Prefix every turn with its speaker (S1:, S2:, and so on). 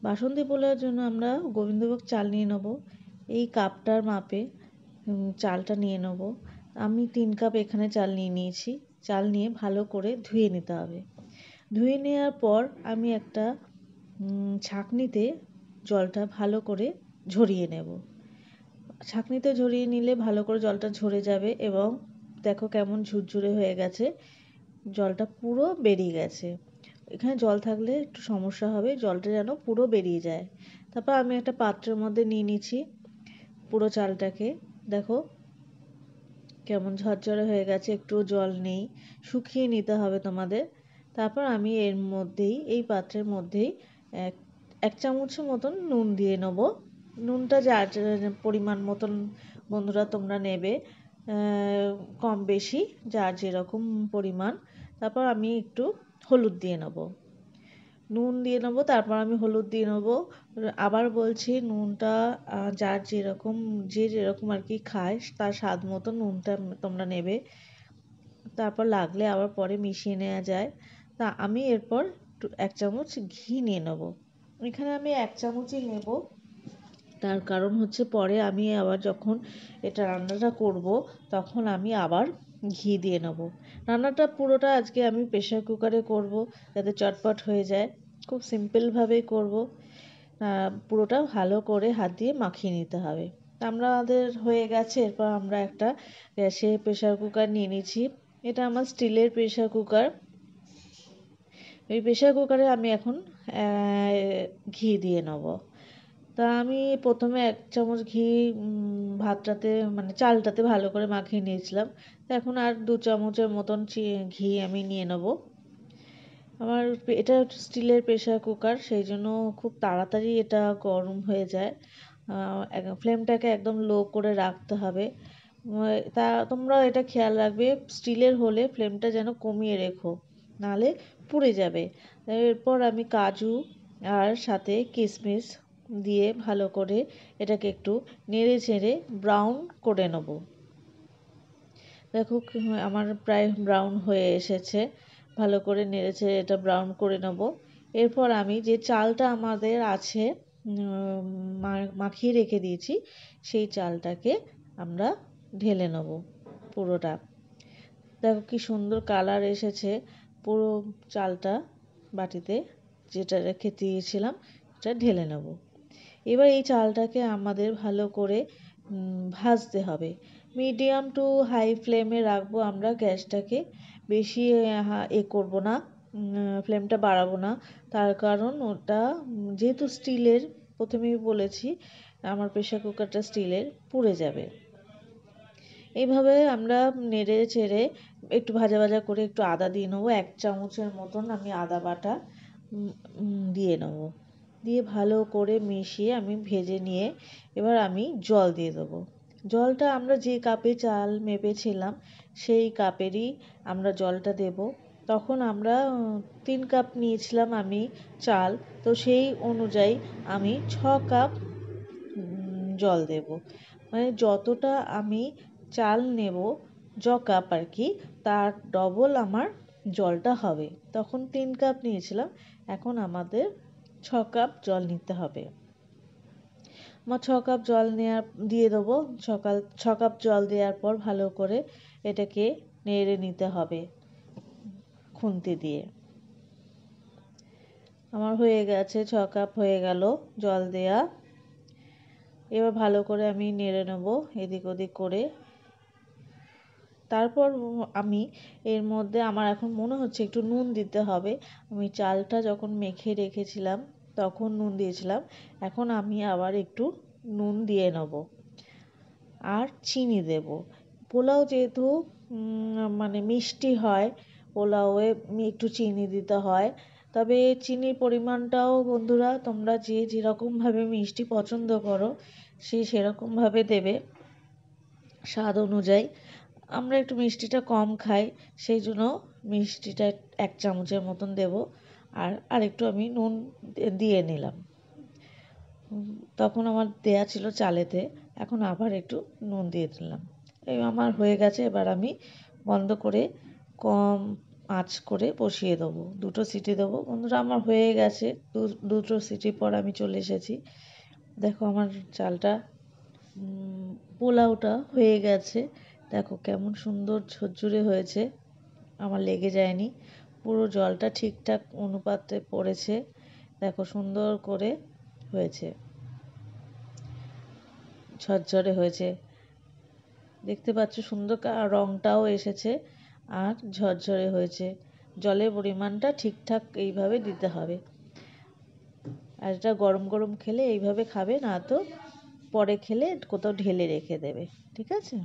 S1: বাসন্তী পোলাওর জন্য আমরা গোবিন্দভোগ চাল নিয়ে নেব। এই কাপটার মাপে চালটা নিয়ে নেব। আমি 3 কাপ এখানে চাল নিয়ে নিয়েছি। চাল নিয়ে ভালো করে ধুয়ে নিতে হবে। ধুয়ে নেওয়ার পর আমি একটা ছাঁকনিতে জলটা ভালো করে ঝরিয়ে নেব। ছাঁকনিতে ঝরিয়ে নিলে ভালো করে জলটা ঝরে যাবে এবং দেখো কেমন ঝুরঝুরে হয়ে গেছে, জলটা পুরো বেরিয়ে গেছে। এখানে জল থাকলে একটু সমস্যা হবে, জলটা যেন পুরো বেরিয়ে যায়। তারপর আমি একটা পাত্রের মধ্যে নিয়ে নিচ্ছি পুরো চালটাকে। দেখো কেমন ঝরঝরে হয়ে গেছে, একটুও জল নেই, শুকিয়ে নিতে হবে তোমাদের। তারপর আমি এর মধ্যেই, এই পাত্রের মধ্যেই এক চামচের মতন নুন দিয়ে নেব। নুনটা যার পরিমাণ মতন বন্ধুরা তোমরা নেবে, কম বেশি যার যেরকম পরিমাণ। তারপর আমি একটু হলুদ দিয়ে নেব, নুন দিয়ে নেব, তারপর আমি হলুদ দিয়ে নেব। আবার বলছি, নুনটা যার যেরকম, যে যেরকম আর কি খায় তার স্বাদ মতো নুনটা তোমরা নেবে। তারপর লাগলে আবার পরে মিশিয়ে নেওয়া যায়। তা আমি এরপর 1 চামচ ঘি নিয়ে নেব। এখানে আমি 1 চামচই নেব, তার কারণ হচ্ছে পরে আমি আবার যখন এটা রান্নাটা করব তখন আমি আবার ঘি দিয়ে নেব। রান্নাটা পুরোটা আজকে আমি প্রেশার কুকারে করব যাতে চটপট হয়ে যায়, খুব সিম্পলভাবেই করব। পুরোটা ভালো করে হাত দিয়ে মাখিয়ে নিতে হবে। আমাদের হয়ে গেছে। এরপর আমরা একটা গ্যাসে প্রেশার কুকার নিয়ে নিচ্ছি। এটা আমার স্টিলের প্রেশার কুকার। এই প্রেশার কুকারে আমি এখন ঘি দিয়ে নেব। তা আমি প্রথমে 1 চামচ ঘি ভাতটাতে মানে চালটাতে ভালো করে মাখিয়ে নিয়েছিলাম। তো এখন আর 2 চামচের মতন ঘি আমি নিয়ে নেব। আমার এটা স্টিলের প্রেশার কুকার, সেই জন্য খুব তাড়াতাড়ি এটা গরম হয়ে যায়। ফ্লেমটাকে একদম লো করে রাখতে হবে। তা তোমরা এটা খেয়াল রাখবে, স্টিলের হলে ফ্লেমটা যেন কমিয়ে রেখো, নাহলে পুড়ে যাবে। এরপর আমি কাজু আর সাথে কিশমিশ দিয়ে ভালো করে এটাকে একটু নেড়ে চেড়ে ব্রাউন করে নেব। দেখো আমার প্রায় ব্রাউন হয়ে এসেছে, ভালো করে নেড়ে চেড়ে এটা ব্রাউন করে নেব। এরপর আমি যে চালটা আমাদের আছে মাখিয়ে রেখে দিয়েছি, সেই চালটাকে আমরা ঢেলে নেব পুরোটা। দেখো কি সুন্দর কালার এসেছে, পুরো চালটা বাটিতে যেটা রেখে দিয়েছিলাম সেটা ঢেলে নেব। এবার এই চালটাকে আমাদের ভালো করে ভাজতে হবে। মিডিয়াম টু হাই ফ্লেমে রাখবো আমরা গ্যাসটাকে, বেশি করব না, ফ্লেমটা বাড়াবো না। তার কারণ ওটা যেহেতু স্টিলের, প্রথমেই বলেছি আমার প্রেশার কুকারটা স্টিলের, পুড়ে যাবে। এইভাবে আমরা নেড়ে চেড়ে একটু ভাজা ভাজা করে একটু আদা দিয়ে নেবো। 1 চামচের মতন আমি আদা বাটা দিয়ে নেবো। দিয়ে ভালো করে মিশিয়ে আমি ভেজে নিয়ে এবার আমি জল দিয়ে দেবো। জলটা আমরা যে কাপে চাল মেপেছিলাম সেই কাপেরই আমরা জলটা দেব। তখন আমরা 3 কাপ নিয়েছিলাম আমি চাল, তো সেই অনুযায়ী আমি 6 কাপ জল দেব। মানে যতটা আমি চাল নেব, কাপ আর কি, তার ডবল আমার জলটা হবে। তখন 3 কাপ নিয়েছিলাম, এখন আমাদের 6 কাপ জল নিতে হবে। আমার 6 কাপ জল দিয়ে দেবো। 6 কাপ জল দেওয়ার পর ভালো করে এটাকে নেড়ে নিতে হবে খুন্তি দিয়ে। আমার হয়ে গেছে, 6 কাপ হয়ে গেল জল দেয়া। এবার ভালো করে আমি নেড়ে নেব এদিক ওদিক করে। তারপর আমি এর মধ্যে, আমার এখন মনে হচ্ছে একটু নুন দিতে হবে। আমি চালটা যখন মেখে রেখেছিলাম তখন নুন দিয়েছিলাম, এখন আমি আবার একটু নুন দিয়ে নেব আর চিনি দেব। পোলাও যেহেতু মানে মিষ্টি হয়, পোলাওয়ে একটু চিনি দিতে হয়। তবে চিনির পরিমাণটাও বন্ধুরা তোমরা যে যেরকমভাবে মিষ্টি পছন্দ করো সেরকমভাবে দেবে স্বাদ অনুযায়ী। আমরা একটু মিষ্টিটা কম খাই, সেই জন্য মিষ্টিটা 1 চামচের মতন দেব। আর একটু আমি নুন দিয়ে নিলাম, তখন আমার দেয়া ছিল চালেতে, এখন আবার একটু নুন দিয়ে দিলাম। এই আমার হয়ে গেছে। এবার আমি বন্ধ করে কম আঁচ করে বসিয়ে দেবো, 2টো সিটি দেবো। বন্ধুরা আমার হয়ে গেছে, দুটো সিটির পর আমি চলে এসেছি। দেখো আমার চালটা পোলাওটা হয়ে গেছে। দেখো কেমন সুন্দর ঝরঝরে হয়েছে, আমার লেগে যায়নি, পুরো জলটা ঠিকঠাক অনুপাতে পড়েছে। দেখো সুন্দর করে হয়েছে, ঝরঝরে হয়েছে, দেখতে পাচ্ছ সুন্দর রঙটাও এসেছে আর ঝরঝরে হয়েছে। জলের পরিমাণটা ঠিকঠাক এইভাবে দিতে হবে। আর এটা গরম গরম খেলে এইভাবে খাবে, না তো পরে খেলে কোথাও ঢেলে রেখে দেবে। ঠিক আছে।